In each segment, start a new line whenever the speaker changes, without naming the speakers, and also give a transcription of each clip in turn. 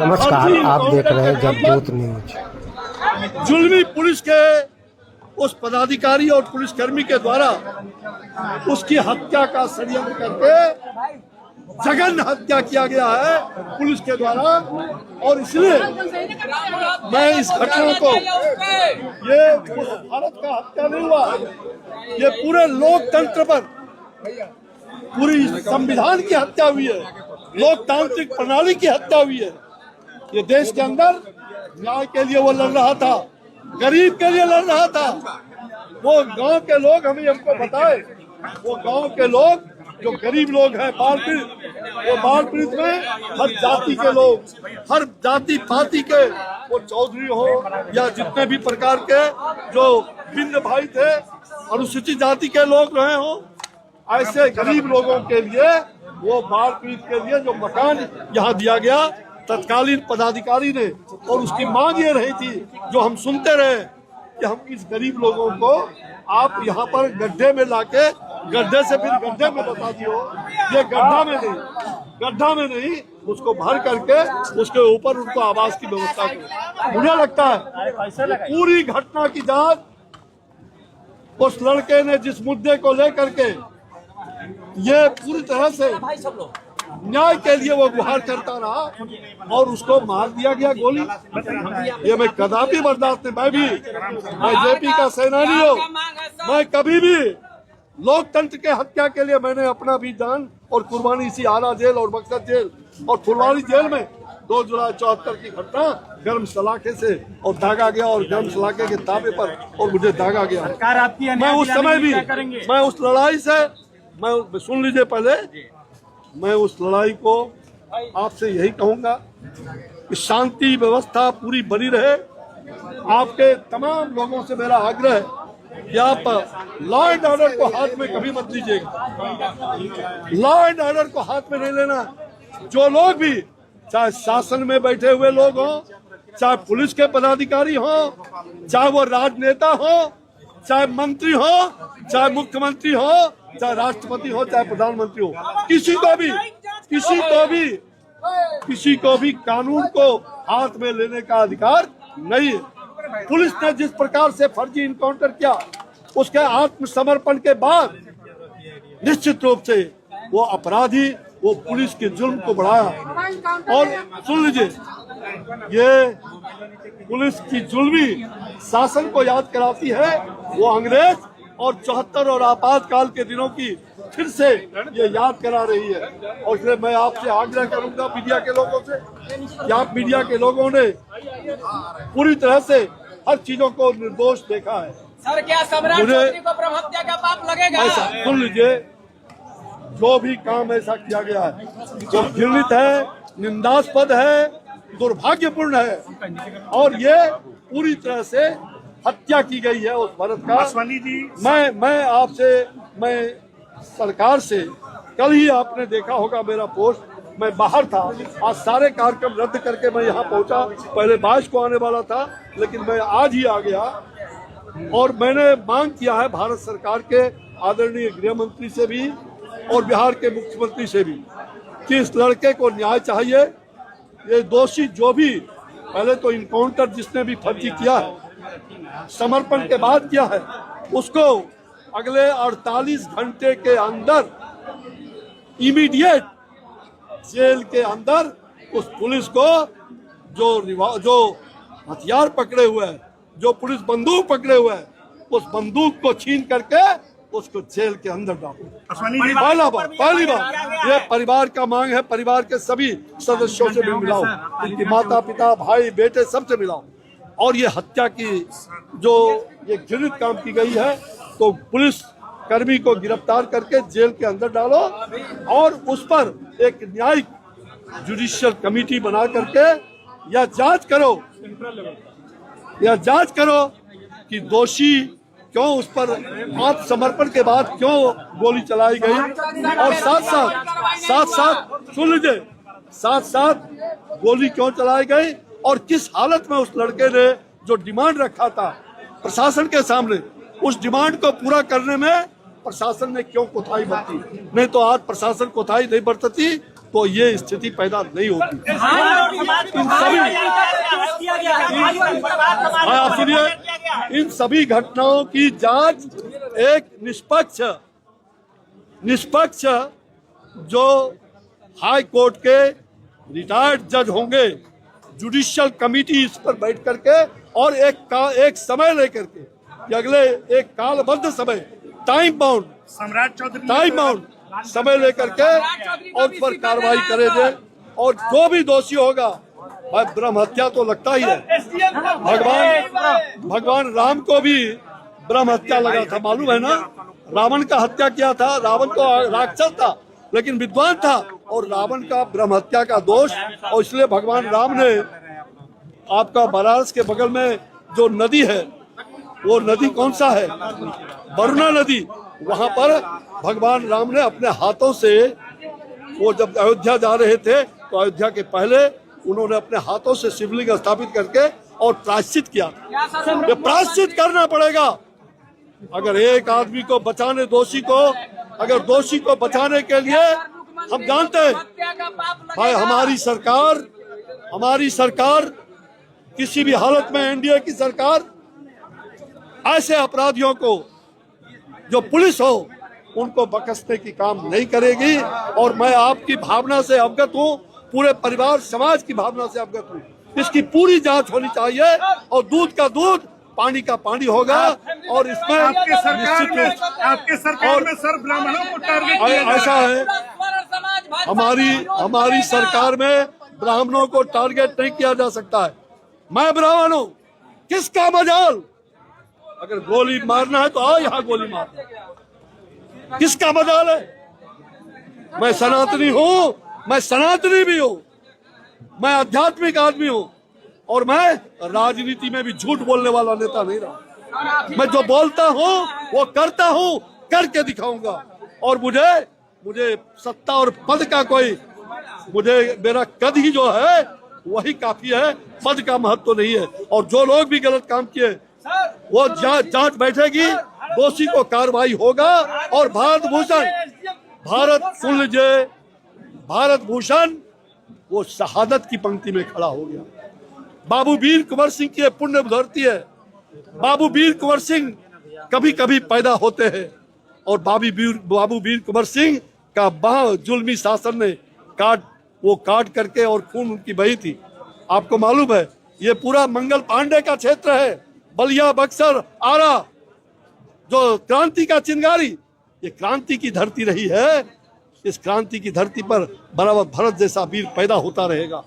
नमस्कार, आप देख रहे हैं जगदूत न्यूज।
जुल्मी पुलिस के उस पदाधिकारी और पुलिसकर्मी के द्वारा उसकी हत्या का षड्यंत्र करके जघन्य हत्या किया गया है पुलिस के द्वारा। और इसलिए मैं इस घटना को, ये उस भारत का हत्या नहीं हुआ, ये पूरे लोकतंत्र पर, पूरी संविधान की हत्या हुई है, लोकतांत्रिक प्रणाली की हत्या हुई है। ये देश के अंदर न्याय के लिए वो लड़ रहा था, गरीब के लिए लड़ रहा था। वो गांव के लोग हमको बताए, वो गांव के लोग जो गरीब लोग हैं, बाढ़ पीड़ित, वो बाढ़ पीड़ित में हर जाति के लोग, हर जाति पाति के, वो चौधरी हो या जितने भी प्रकार के जो भिन्न भाई थे, अनुसूचित जाति के लोग रहे हो, ऐसे गरीब लोगों के लिए वो बाढ़ पीड़ित के लिए जो मकान यहाँ दिया गया तत्कालीन पदाधिकारी ने, और उसकी मांग ये रही थी जो हम सुनते रहे कि हम इस गरीब लोगों को आप यहाँ पर गड्ढे में लाके, गड्ढे से फिर गड्ढे में बता दियो, ये गड्ढा में नहीं, उसको भर करके उसके ऊपर उनको आवास की व्यवस्था करो। मुझे लगता है पूरी घटना की जांच उस लड़के ने जिस मुद्दे को लेकर के ये पूरी तरह से न्याय के लिए वो गुहार करता रहा और उसको मार दिया गया गोली, ये मैं कदापि बर्दाश्त नहीं। मैं जेपी का सेनानी हूँ, मैं कभी भी लोकतंत्र के हत्या के लिए मैंने अपना भी जान और कुर्बानी इसी आला जेल और मकसद जेल और फुलवारी जेल में 2 जुलाई 74 की घटना गर्म सलाखे से और दागा गया, और गर्म सलाखे के ताबे पर और मुझे दागा गया। मैं उस समय भी, मैं उस लड़ाई से, मैं सुन लीजिए पहले, मैं उस लड़ाई को आपसे यही कहूंगा कि शांति व्यवस्था पूरी बनी रहे। आपके तमाम लोगों से मेरा आग्रह है कि आप लॉ एंड ऑर्डर को हाथ में कभी मत लीजिएगा, लॉ एंड ऑर्डर को हाथ में नहीं लेना। जो लोग भी, चाहे शासन में बैठे हुए लोग हों, चाहे पुलिस के पदाधिकारी हों, चाहे वो राजनेता हो, चाहे मंत्री हो, चाहे मुख्यमंत्री हो, चाहे राष्ट्रपति हो, चाहे प्रधानमंत्री हो, किसी को भी कानून को हाथ में लेने का अधिकार नहीं है। पुलिस ने जिस प्रकार से फर्जी इनकाउंटर किया, उसके आत्मसमर्पण के बाद निश्चित रूप से वो अपराधी, वो पुलिस के जुल्म को बढ़ाया। और सुन लीजिए, ये पुलिस की जुल्मी शासन को याद कराती है वो अंग्रेज और 74 और आपातकाल के दिनों की फिर से ये याद करा रही है। और इसलिए मैं आपसे आग्रह करूंगा मीडिया के लोगों से कि आप मीडिया के लोगों ने पूरी तरह से हर चीजों को निर्दोष देखा है।
सर, क्या सम्राट चौधरी को ब्रह्म हत्या का पाप लगेगा?
ऐसा सुन लीजिए, जो भी काम ऐसा किया गया है जो घृणित है, निंदास्पद है, दुर्भाग्यपूर्ण है, और ये पूरी तरह से हत्या की गई है उस भरत का। मैं आपसे, मैं सरकार से, कल ही आपने देखा होगा मेरा पोस्ट, मैं बाहर था, आज सारे कार्यक्रम रद्द करके मैं यहाँ पहुँचा। पहले 22 को आने वाला था, लेकिन मैं आज ही आ गया। और मैंने मांग किया है भारत सरकार के आदरणीय गृह मंत्री से भी और बिहार के मुख्यमंत्री से भी कि इस लड़के को न्याय चाहिए। ये दोषी जो भी, पहले तो इनकाउंटर जिसने भी फर्जी किया है, समर्पण के बाद किया है, उसको अगले 48 घंटे के अंदर इमीडिएट जेल के अंदर उस पुलिस को जो हथियार पकड़े हुए है, जो पुलिस बंदूक पकड़े हुए है, उस बंदूक को छीन करके उसको जेल के अंदर डालो। पहली बार ये परिवार का मांग है, परिवार के सभी सदस्यों से भी मिलाओ, उनकी माता पिता भाई बेटे सबसे मिलाओ। और ये हत्या की जो ये घृणित काम की गई है, तो पुलिस कर्मी को गिरफ्तार करके जेल के अंदर डालो और उस पर एक न्यायिक जुडिशियल कमेटी बना करके या जांच करो कि दोषी क्यों, उस पर आत्मसमर्पण के बाद क्यों गोली चलाई गई, और साथ सुन लीजिए, साथ गोली क्यों चलाई गई, और किस हालत में उस लड़के ने जो डिमांड रखा था प्रशासन के सामने, उस डिमांड को पूरा करने में प्रशासन ने क्यों कोताही बरती। नहीं तो आज प्रशासन कोताही नहीं बरतती तो ये स्थिति पैदा नहीं होगी। हाँ सुनिए, इन सभी घटनाओं की जांच एक निष्पक्ष जो हाई कोर्ट के रिटायर्ड जज होंगे, जुडिशियल कमिटी इस पर बैठ करके और एक समय लेकर के कि अगले एक कालबद्ध समय टाइम बाउंड समय लेकर के और पर कार्रवाई करेंगे। और जो भी दोषी होगा, भाई ब्रह्म हत्या तो लगता ही है। भगवान राम को भी ब्रह्म हत्या लगा था, मालूम है ना। रावण का हत्या किया था। रावण तो राक्षस था लेकिन विद्वान था, और रावण का ब्रह्म हत्या का दोष। और इसलिए भगवान राम ने आपका बनारस के बगल में जो नदी है, वो नदी कौन सा है, वरुणा नदी, वहां पर भगवान राम ने अपने हाथों से, वो जब अयोध्या जा रहे थे तो अयोध्या के पहले उन्होंने अपने हाथों से शिवलिंग स्थापित करके और प्रायश्चित किया। ये प्रायश्चित करना पड़ेगा। अगर एक आदमी को बचाने, दोषी को बचाने के लिए, हम जानते हैं भाई हमारी सरकार किसी भी हालत में, एनडीए की सरकार ऐसे अपराधियों को, जो पुलिस हो, उनको बख्शने की काम नहीं करेगी। और मैं आपकी भावना से अवगत हूँ, पूरे परिवार समाज की भावना से अवगत हूँ। इसकी पूरी जांच होनी चाहिए और दूध का दूध, पानी का पानी होगा। और इसमें
आपके सरकार में सर ब्राह्मणों को टारगेट
ऐसा है, हमारी सरकार में ब्राह्मणों को टारगेट नहीं किया जा सकता है। मैं ब्राह्मण हूँ, किसका मजाल, अगर गोली मारना है तो आओ यहाँ गोली मार, किसका मजाल है। मैं सनातनी हूँ, मैं सनातनी भी हूँ, मैं आध्यात्मिक आदमी हूँ, और मैं राजनीति में भी झूठ बोलने वाला नेता नहीं रहा। मैं जो बोलता हूँ वो करता हूँ, करके दिखाऊंगा। और मुझे सत्ता और पद का कोई, मेरा कद ही जो है वही काफी है, पद का महत्व नहीं है। और जो लोग भी गलत काम किए वो जांच बैठेगी, दोषी को कार्रवाई होगा। और भारत भूषण वो शहादत की पंक्ति में खड़ा हो गया। बाबू वीर कुंवर सिंह की पुण्य धरती है। बाबू वीर कुंवर सिंह कभी कभी पैदा होते हैं, और बाबू वीर कुंवर सिंह का बाह जुल्मी शासन ने काट करके, और खून उनकी बही थी। आपको मालूम है, ये पूरा मंगल पांडे का क्षेत्र है, बलिया, बक्सर, आरा, जो क्रांति का चिंगारी, ये क्रांति की धरती रही है। इस क्रांति की धरती पर बराबर भरत जैसा वीर पैदा होता रहेगा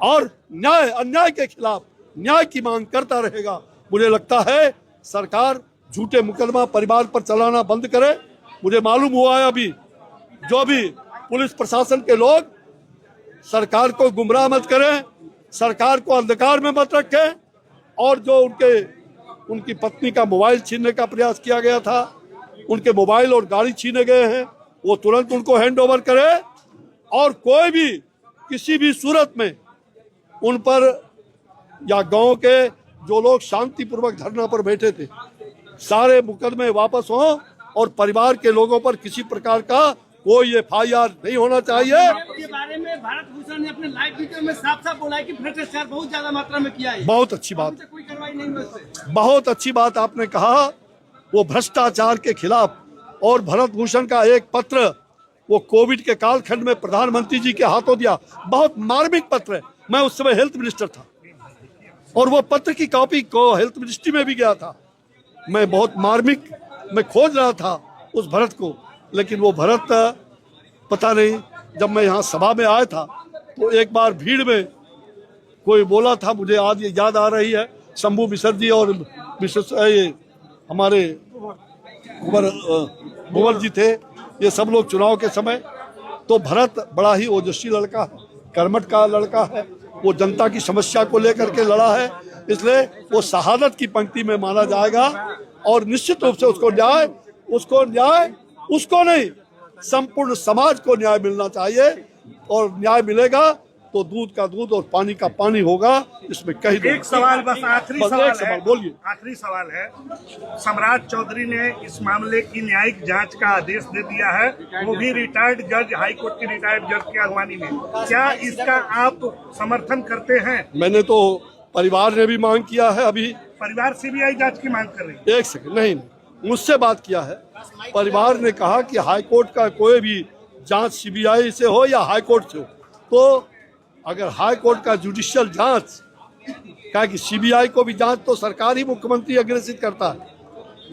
और अन्याय के खिलाफ न्याय की मांग करता रहेगा। मुझे लगता है सरकार झूठे मुकदमा परिवार पर चलाना बंद करे। मुझे मालूम हुआ है अभी, जो भी पुलिस प्रशासन के लोग सरकार को गुमराह मत करें, सरकार को अंधकार में मत रखें, और जो उनकी पत्नी का मोबाइल छीनने का प्रयास किया गया था, उनके मोबाइल और गाड़ी छीने गए हैं, वो तुरंत उनको हैंड ओवर करे। और कोई भी किसी भी सूरत में उन पर, या गांव के जो लोग शांतिपूर्वक धरना पर बैठे थे, सारे मुकदमे वापस हों और परिवार के लोगों पर किसी प्रकार का कोई FIR नहीं होना चाहिए।
के बारे में भारत भूषण ने अपने लाइव वीडियो में साफ बोला है कि भ्रष्टाचार बहुत ज्यादा मात्रा में किया है।
बहुत अच्छी बात,
कोई कार्रवाई नहीं हुई।
बहुत अच्छी बात आपने कहा, वो भ्रष्टाचार के खिलाफ। और भरत भूषण का एक पत्र वो कोविड के कालखंड में प्रधानमंत्री जी के हाथों दिया, बहुत मार्मिक पत्र है। मैं उस समय हेल्थ मिनिस्टर था और वो पत्र की कॉपी को हेल्थ मिनिस्ट्री में भी गया था। मैं बहुत मार्मिक, मैं खोज रहा था उस भरत को, लेकिन वो भरत पता नहीं। जब मैं यहाँ सभा में आया था तो एक बार भीड़ में कोई बोला था, मुझे आज ये याद आ रही है, शंभू मिश्र जी और हमारे कुंवर जी थे, ये सब लोग चुनाव के समय। तो भरत बड़ा ही ओजस्वी लड़का है, कर्मठ का लड़का है, वो जनता की समस्या को लेकर के लड़ा है, इसलिए वो शहादत की पंक्ति में माना जाएगा। और निश्चित रूप से उसको नहीं, संपूर्ण समाज को न्याय मिलना चाहिए, और न्याय मिलेगा तो दूध का दूध और पानी का पानी होगा, इसमें कहीं दो
एक सवाल बस आखिरी
बस
सवाल
एक सवाल
है,
बोलिए।
आखिरी सवाल है। सम्राट चौधरी ने इस मामले की न्यायिक जांच का आदेश दे दिया है, वो भी रिटायर्ड जज, हाई कोर्ट के रिटायर्ड जज की अगवानी में। क्या इसका आप समर्थन करते हैं?
मैंने तो परिवार ने भी मांग किया है, अभी
परिवार सीबीआई जांच की मांग कर रही है।
एक सेकंड, नहीं मुझसे बात किया है। परिवार ने कहा कि हाई कोर्ट का कोई भी जांच सीबीआई से हो या हाई कोर्ट से हो, तो अगर हाई कोर्ट का जुडिशियल जांच, क्या कि सीबीआई को भी जांच तो सरकार ही, मुख्यमंत्री अग्रेसित करता है,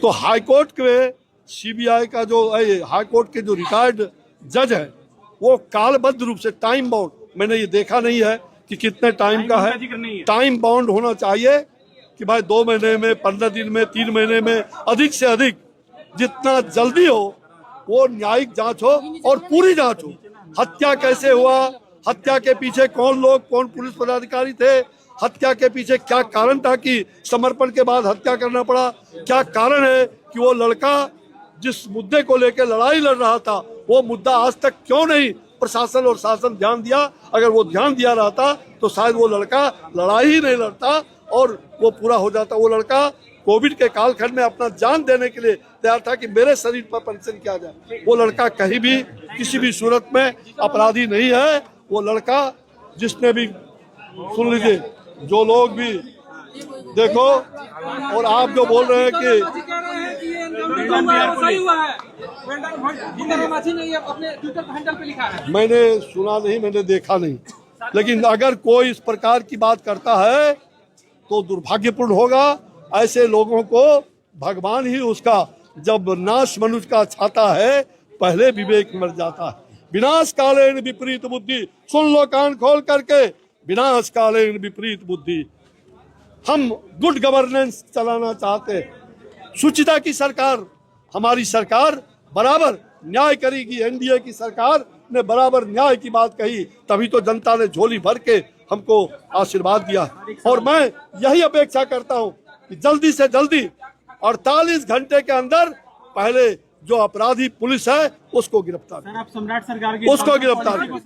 तो हाई कोर्ट के सीबीआई का जो हाई कोर्ट के जो रिटायर्ड जज है वो कालबद्ध रूप से टाइम बाउंड, मैंने ये देखा नहीं है कि कितने टाइम का है, टाइम बाउंड होना चाहिए कि भाई 2 महीने में, 15 दिन में, 3 महीने में, अधिक से अधिक जितना जल्दी हो वो न्यायिक जांच हो और पूरी जांच हो। हत्या कैसे हुआ, हत्या के पीछे कौन लोग, कौन पुलिस पदाधिकारी थे, हत्या के पीछे क्या कारण था कि समर्पण के बाद हत्या करना पड़ा, क्या कारण है कि वो लड़का जिस मुद्दे को लेकर लड़ाई लड़ रहा था वो मुद्दा आज तक क्यों नहीं प्रशासन और शासन ध्यान दिया। अगर वो ध्यान दिया रहता तो शायद वो लड़का लड़ाई ही नहीं लड़ता और वो पूरा हो जाता। वो लड़का कोविड के कालखंड में अपना जान देने के लिए तैयार था कि मेरे शरीर पर परीक्षण किया जाए। वो लड़का कहीं भी किसी भी सूरत में अपराधी नहीं है। वो लड़का जिसने भी, सुन लीजिए, जो लोग भी देखो, और आप जो बोल रहे हैं कि
सही हुआ है, अपने ट्विटर हैंडल पे लिखा है।
मैंने सुना नहीं, मैंने देखा नहीं, लेकिन अगर कोई इस प्रकार की बात करता है तो दुर्भाग्यपूर्ण होगा। ऐसे लोगों को भगवान ही उसका, जब नाश मनुष्य का छाता है पहले विवेक मर जाता है। विनाश कालेन विपरीत बुद्धि, सुन लो कान खोल करके, विनाश कालेन विपरीत बुद्धि। हम गुड गवर्नेंस चलाना चाहते हैं, शुचिता की सरकार, हमारी सरकार बराबर न्याय करेगी। एनडीए की सरकार ने बराबर न्याय की बात कही, तभी तो जनता ने झोली भर के हमको आशीर्वाद दिया। और मैं यही अपेक्षा करता हूं कि जल्दी से जल्दी 48 घंटे के अंदर पहले जो अपराधी पुलिस है उसको गिरफ्तार,
आप सम्राट सरकार की
उसको गिरफ्तार